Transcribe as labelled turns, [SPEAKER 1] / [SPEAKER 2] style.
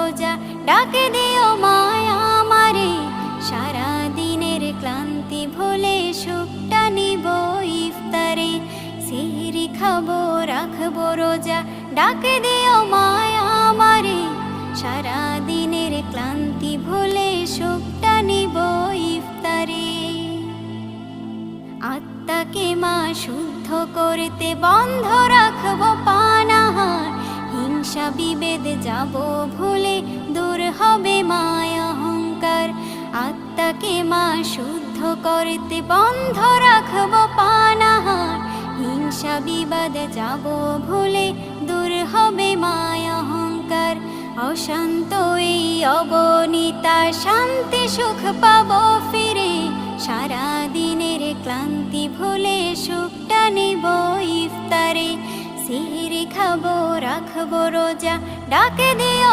[SPEAKER 1] রোজা, ডাকে দিও মায়া আমারে। সারা দিনের ক্লান্তি ভুলে সুখটা নিব ইফতারে। সিহরি খাবো, রাখবো রোজা, ডাকে দিও মায়া আমারে। সারা দিনের ক্লান্তি ভুলে সুখটা নিব ইফতারে। আত্মাকে মা শুদ্ধ করতে বন্ধ রাখবো পানাহার। হিংসা বিভেদ যাব ভুলে, দূর হবে মায়া অহংকার। আত্মাকে মা শুদ্ধ করতে বন্ধ রাখবো পানাহার। হিংসা বিবাদ যাব ভুলে, দূর হবে মায়া অহংকার। অশান্ত এই অবনীতা শান্তি সুখ পাবো ফিরে। সারা দিনের ক্লান্তি ভুলে সুখটা নিব ইফতারে। সিহরি খাবো, রাখবো রোজা, ডাকে দিও